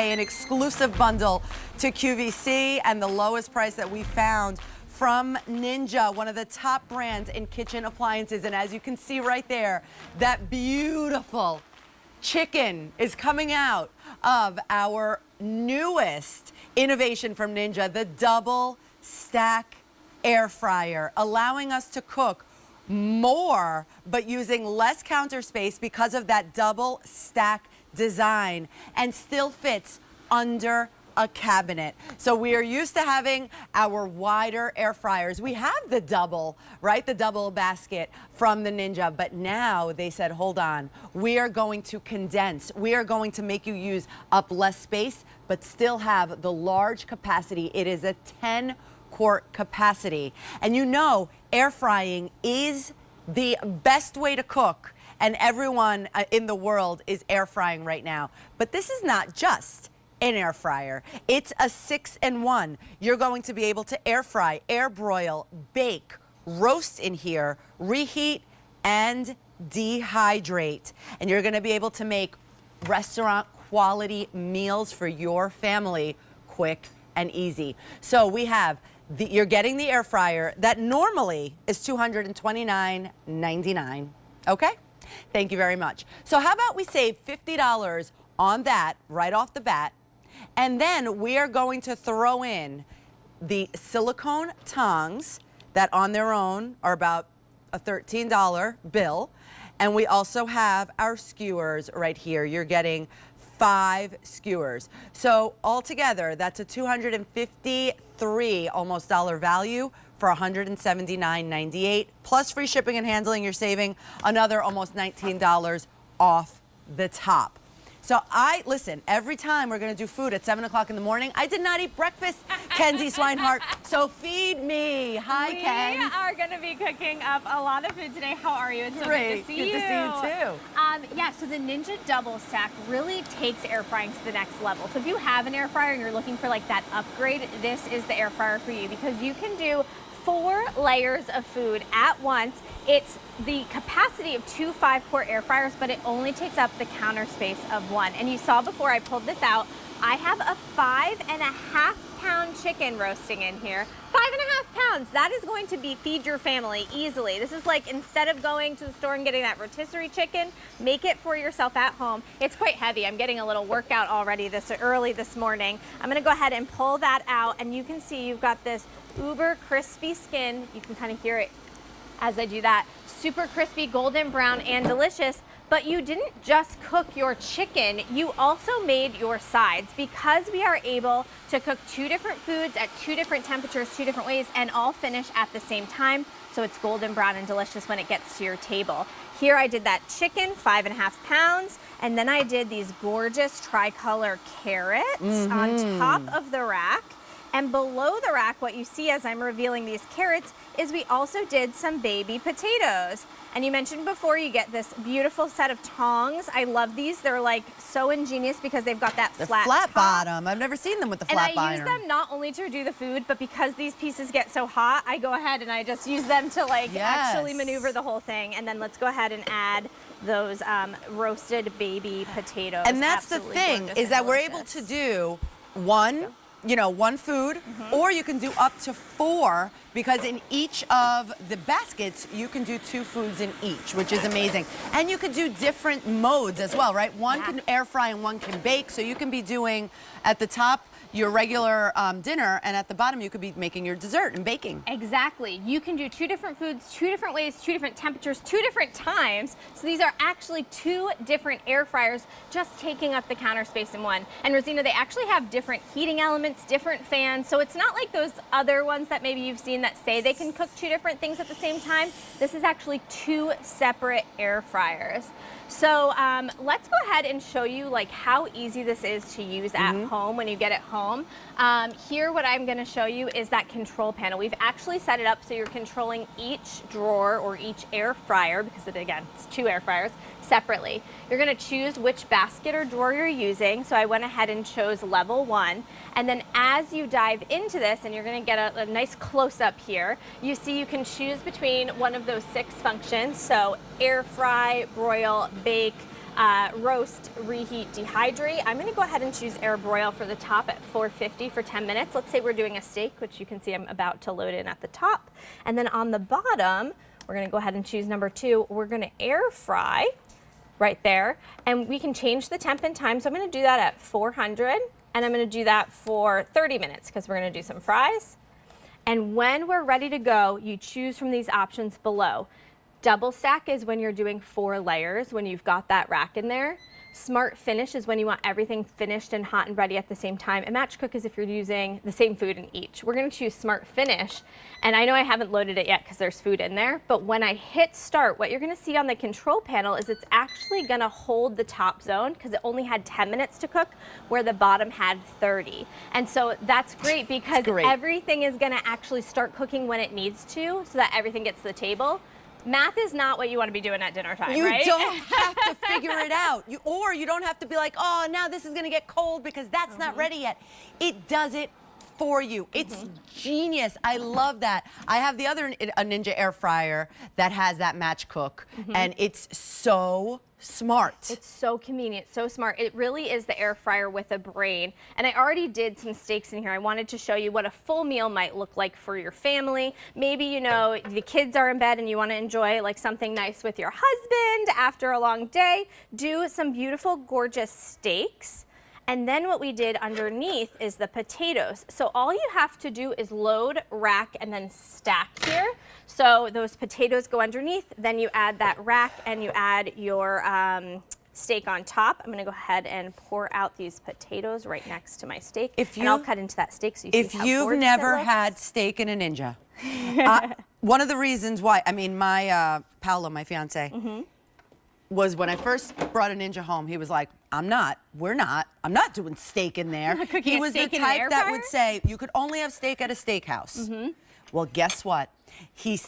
today, an exclusive bundle to QVC and the lowest price that we found from Ninja, one of the top brands in kitchen appliances. And as you can see right there, that beautiful chicken is coming out of our newest innovation from Ninja, the DoubleStack air fryer, allowing us to cook more but using less counter space because of that double stack design, and still fits under a cabinet. So we are used to having our wider air fryers. We have the double, right? The double basket from the Ninja, but now they said, hold on, we are going to condense. We are going to make you use up less space, but still have the large capacity. It is a 10-quart capacity. And you know, air frying is the best way to cook, and everyone in the world is air frying right now. But this is not just an air fryer. It's a 6-in-1. You're going to be able to air fry, air broil, bake, roast in here, reheat, and dehydrate. And you're gonna be able to make restaurant quality meals for your family quick and easy. So we have you're getting the air fryer that normally is $229.99, okay? Thank you very much. So how about we save $50 on that right off the bat, and then we are going to throw in the silicone tongs that on their own are about a $13 bill, and we also have our skewers right here. You're getting 5 skewers. So altogether, that's a $253 almost dollar value for $179.98 plus free shipping and handling. You're saving another almost $19 off the top. So listen, every time we're gonna do food at 7 o'clock in the morning, I did not eat breakfast, Kenzie Swinehart, so feed me. Hi, Ken. We are gonna be cooking up a lot of food today. How are you? It's so great. Good to see you. Good to see you too. Yeah, so the Ninja DoubleStack really takes air frying to the next level. So if you have an air fryer and you're looking for like that upgrade, this is the air fryer for you, because you can do 4 layers of food at once. It's the capacity of 2 5-quart air fryers, but it only takes up the counter space of 1. And you saw before I pulled this out, I have a 5.5-pound chicken roasting in here. 5.5 pounds. That is going to feed your family easily. This is like, instead of going to the store and getting that rotisserie chicken, make it for yourself at home. It's quite heavy. I'm getting a little workout already early this morning. I'm gonna go ahead and pull that out, and you can see you've got this uber crispy skin. You can kind of hear it as I do that. Super crispy, golden brown, and delicious. But you didn't just cook your chicken, you also made your sides, because we are able to cook 2 different foods at 2 different temperatures, 2 different ways, and all finish at the same time. So it's golden brown and delicious when it gets to your table. Here I did that chicken, 5.5 pounds, and then I did these gorgeous tricolor carrots on top of the rack. And below the rack, what you see as I'm revealing these carrots is we also did some baby potatoes. And you mentioned before you get this beautiful set of tongs. I love these. They're like so ingenious because they've got that flat bottom. I've never seen them with the flat bottom. And I use them not only to do the food, but because these pieces get so hot, I go ahead and I just use them to like actually maneuver the whole thing. And then let's go ahead and add those roasted baby potatoes. And that's the thing, is that we're able to do one food, or you can do up to 4, because in each of the baskets, you can do 2 foods in each, which is amazing. And you could do different modes as well, right? One can air fry and one can bake, so you can be doing at the top your regular dinner, and at the bottom you could be making your dessert and baking. Exactly. You can do 2 different foods, 2 different ways, 2 different temperatures, 2 different times. So these are actually 2 different air fryers, just taking up the counter space in one. And Rosina, they actually have different heating elements, different fans. So it's not like those other ones that maybe you've seen that say they can cook 2 different things at the same time. This is actually 2 separate air fryers. So let's go ahead and show you like how easy this is to use at home when you get it home. Here, what I'm going to show you is that control panel. We've actually set it up so you're controlling each drawer or each air fryer, because again, it's 2 air fryers, separately. You're going to choose which basket or drawer you're using. So I went ahead and chose level 1. And then as you dive into this, and you're going to get a nice close-up here, you see you can choose between one of those 6 functions. So air fry, broil, bake, roast, reheat, dehydrate. I'm gonna go ahead and choose air broil for the top at 450 for 10 minutes. Let's say we're doing a steak, which you can see I'm about to load in at the top. And then on the bottom, we're gonna go ahead and choose number 2. We're gonna air fry right there. And we can change the temp and time. So I'm gonna do that at 400, and I'm gonna do that for 30 minutes because we're gonna do some fries. And when we're ready to go, you choose from these options below. Double stack is when you're doing 4 layers, when you've got that rack in there. Smart finish is when you want everything finished and hot and ready at the same time. And match cook is if you're using the same food in each. We're gonna choose smart finish. And I know I haven't loaded it yet because there's food in there, but when I hit start, what you're gonna see on the control panel is it's actually gonna hold the top zone because it only had 10 minutes to cook where the bottom had 30. And so that's great because everything is gonna actually start cooking when it needs to so that everything gets to the table. Math is not what you want to be doing at dinner time, right? You don't have to figure it out. Or you don't have to be like, oh, now this is going to get cold because that's not ready yet. It does it for you. It's genius. I love that. I have the other a Ninja air fryer that has that match cook, and it's so smart. It's so convenient, so smart. It really is the air fryer with a brain. And I already did some steaks in here. I wanted to show you what a full meal might look like for your family. Maybe, you know, the kids are in bed and you want to enjoy like something nice with your husband after a long day. Do some beautiful, gorgeous steaks. And then what we did underneath is the potatoes. So all you have to do is load, rack, and then stack here. So those potatoes go underneath, then you add that rack and you add your steak on top. I'm gonna go ahead and pour out these potatoes right next to my steak. And I'll cut into that steak so you see how gorgeous it looks. If you've never had steak in a Ninja, one of the reasons why, I mean, my Paolo, my fiance, was when I first brought a Ninja home, he was like, I'm not doing steak in there. He was the type that would say, you could only have steak at a steakhouse. Well, guess what? He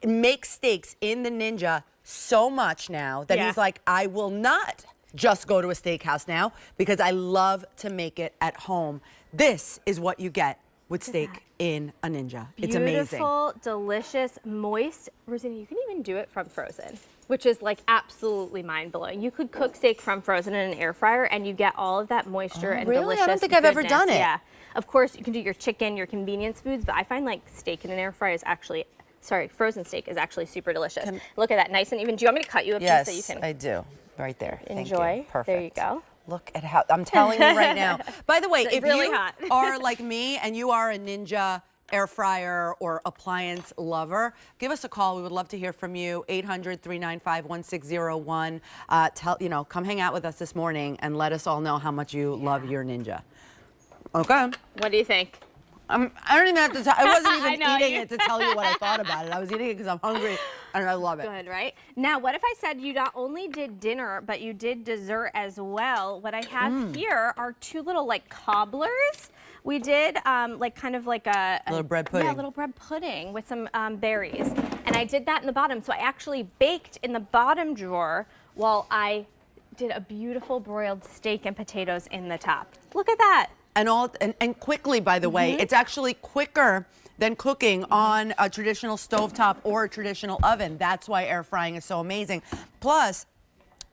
makes steaks in the Ninja so much now that he's like, I will not just go to a steakhouse now because I love to make it at home. This is what you get with steak in a Ninja. It's amazing. Beautiful, delicious, moist. Rosina, you can even do it from frozen, which is like absolutely mind-blowing. You could cook steak from frozen in an air fryer and you get all of that moisture and delicious I don't think I've ever done it. Yeah. Of course, you can do your chicken, your convenience foods, but I find like steak in an air fryer is actually, frozen steak is actually super delicious. Look at that, nice and even. Do you want me to cut you a piece that you can? Yes, I do. Right there. Enjoy. Thank you. Perfect. There you go. Look at how, I'm telling you right now. By the way, if you are like me and you are a Ninja air fryer or appliance lover, give us a call. We would love to hear from you. 800-395-1601. Come hang out with us this morning and let us all know how much you love your Ninja. Okay. What do you think? I don't even have to tell. I wasn't even eating it to tell you what I thought about it. I was eating it because I'm hungry and I love it. Good, right? Now, what if I said you not only did dinner, but you did dessert as well? What I have here are 2 little like cobblers. We did like kind of like a little bread pudding. Yeah, a little bread pudding with some berries. And I did that in the bottom. So I actually baked in the bottom drawer while I did a beautiful broiled steak and potatoes in the top. Look at that. And quickly, by the way, it's actually quicker than cooking on a traditional stovetop or a traditional oven. That's why air frying is so amazing. Plus,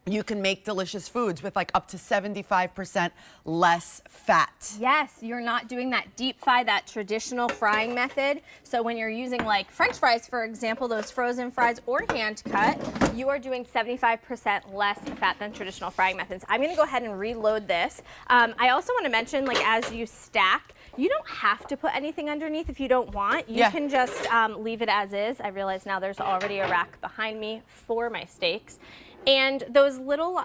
you can make delicious foods with like up to 75% less fat. Yes, you're not doing that deep fry, that traditional frying method. So when you're using like French fries, for example, those frozen fries or hand cut, you are doing 75% less fat than traditional frying methods. I'm gonna go ahead and reload this. I also wanna mention, like as you stack, you don't have to put anything underneath if you don't want. You can just leave it as is. I realize now there's already a rack behind me for my steaks. And those little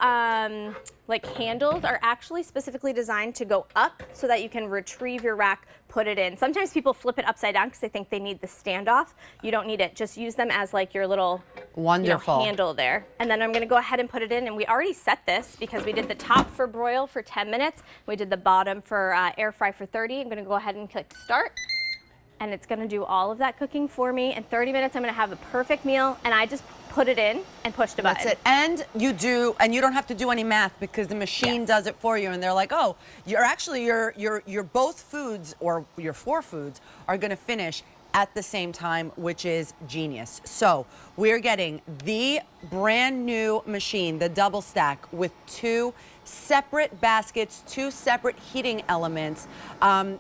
like handles are actually specifically designed to go up so that you can retrieve your rack, put it in. Sometimes people flip it upside down because they think they need the standoff. You don't need it. Just use them as like your little handle there. And then I'm gonna go ahead and put it in. And we already set this because we did the top for broil for 10 minutes. We did the bottom for air fry for 30. I'm gonna go ahead and click start. And it's gonna do all of that cooking for me. In 30 minutes, I'm gonna have a perfect meal, and I just put it in and push the button. That's it. And you don't have to do any math because the machine does it for you. And they're like, oh, you're actually your both foods or your 4 foods are gonna finish at the same time, which is genius. So we're getting the brand new machine, the DoubleStack, with 2 separate baskets, 2 separate heating elements.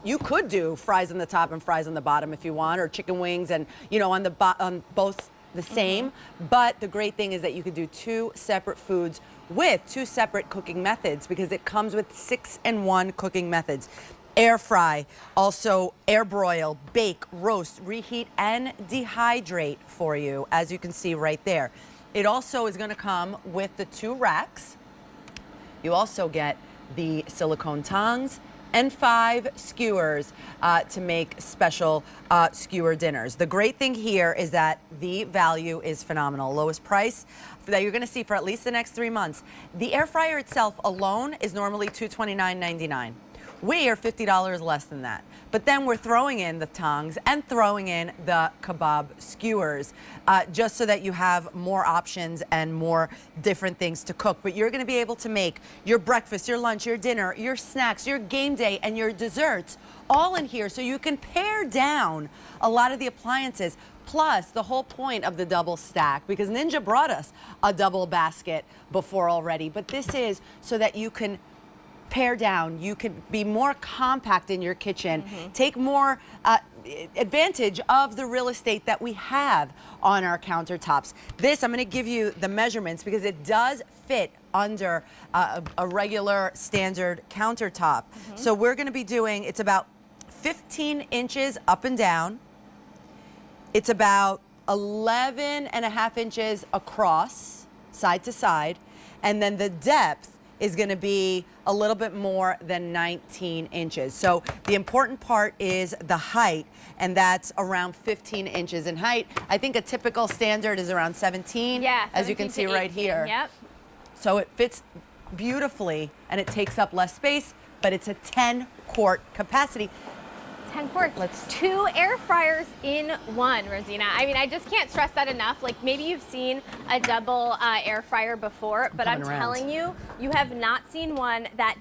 You could do fries on the top and fries on the bottom if you want, or chicken wings and, you know, on both the same. But the great thing is that you could do 2 separate foods with 2 separate cooking methods, because it comes with 6-in-1 cooking methods. Air fry, also air broil, bake, roast, reheat, and dehydrate for you, as you can see right there. It also is going to come with the 2 racks. You also get the silicone tongs and 5 skewers to make special skewer dinners. The great thing here is that the value is phenomenal. Lowest price that you're going to see for at least the next 3 months. The air fryer itself alone is normally $229.99. We are $50 less than that. But then we're throwing in the tongs and throwing in the kebab skewers, just so that you have more options and more different things to cook. But you're going to be able to make your breakfast, your lunch, your dinner, your snacks, your game day, and your desserts all in here, so you can pare down a lot of the appliances. Plus, the whole point of the DoubleStack, because Ninja brought us a double basket before already, but this is so that you can pare down, you can be more compact in your kitchen, take more advantage of the real estate that we have on our countertops. This, I'm going to give you the measurements because it does fit under a regular standard countertop. So we're going to be doing, it's about 15 inches up and down. It's about 11.5 inches across, side to side, and then the depth is going to be a little bit more than 19 inches. So the important part is the height, and that's around 15 inches in height. I think a typical standard is around 17, as you can see right here. Yep. So it fits beautifully, and it takes up less space, but it's a 10-quart capacity. 10 quarts. Let's 2 air fryers in 1, Rosina. I mean, I just can't stress that enough. Like, maybe you've seen a double air fryer before, but I'm telling you, you have not seen one that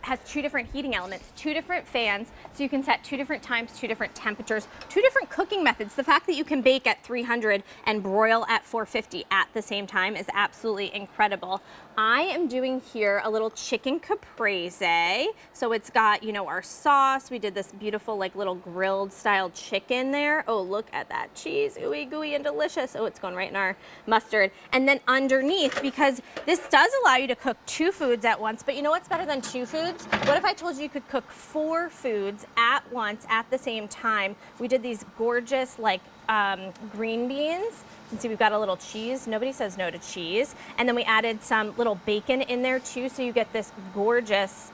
has 2 different heating elements, 2 different fans, so you can set 2 different times, 2 different temperatures, 2 different cooking methods. The fact that you can bake at 300 and broil at 450 at the same time is absolutely incredible. I am doing here a little chicken caprese. So it's got, you know, our sauce. We did this beautiful, like, little grilled style chicken there. Oh, look at that cheese, ooey gooey and delicious. Oh, it's going right in our mustard. And then underneath, because this does allow you to cook 2 foods at once, but you know what's better than 2 foods? What if I told you you could cook 4 foods at once at the same time? We did these gorgeous, like, green beans. You can see we've got a little cheese. Nobody says no to cheese. And then we added some little bacon in there too, so you get this gorgeous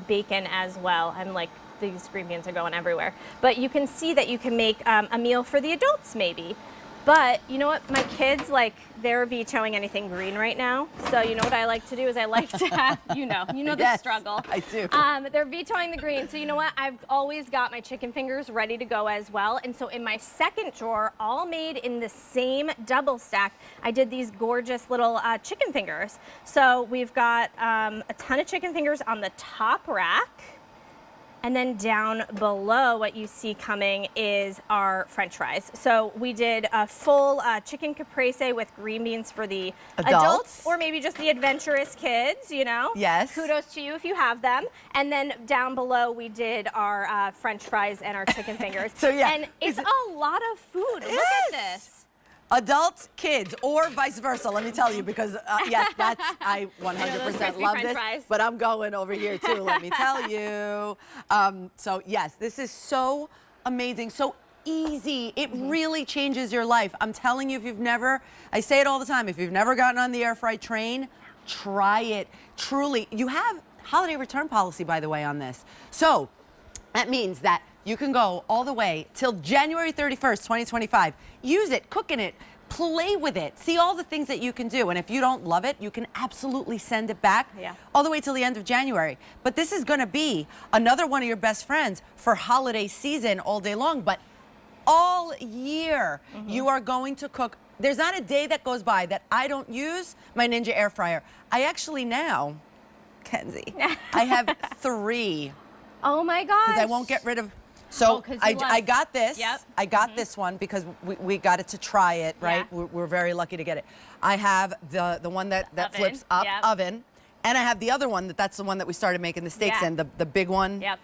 bacon as well. I'm like, these green beans are going everywhere. But you can see that you can make a meal for the adults maybe. But you know what, my kids, like, they're vetoing anything green right now. So you know what I like to do is I like to have, you know the Yes, struggle. I do. They're vetoing the green. So you know what, I've always got my chicken fingers ready to go as well. And so in my second drawer, all made in the same DoubleStack, I did these gorgeous little chicken fingers. So we've got a ton of chicken fingers on the top rack. And then down below, what you see coming is our French fries. So we did a full chicken caprese with green beans for the adults, or maybe just the adventurous kids, you know? Yes. Kudos to you if you have them. And then down below, we did our French fries and our chicken fingers. So yeah. And it's a lot of food. Look at this. Adults, kids, or vice versa, let me tell you, because yes, I 100% love this, fries. but I'm going over here too, let me tell you. So yes, this is so amazing, so easy. It really changes your life. I'm telling you, if you've never, I say it all the time, if you've never gotten on the air fry train, try it. Truly, you have holiday return policy, by the way, on this. So that means that you can go all the way till January 31st, 2025. Use it, cook in it, play with it, see all the things that you can do. And if you don't love it, you can absolutely send it back all the way till the end of January. But this is gonna be another one of your best friends for holiday season all day long. But all year, you are going to cook. There's not a day that goes by that I don't use my Ninja air fryer. I actually now, Kenzie, I have 3. Oh my gosh. Because I won't get rid of So Oh, 'cause you I love- got this. Yep. I got this one because we got it to try it, right? Yeah. We're very lucky to get it. I have the one that Oven. flips up, Yep. oven. And I have the other one that's the one that we started making the steaks Yeah. in, the big one. Yep.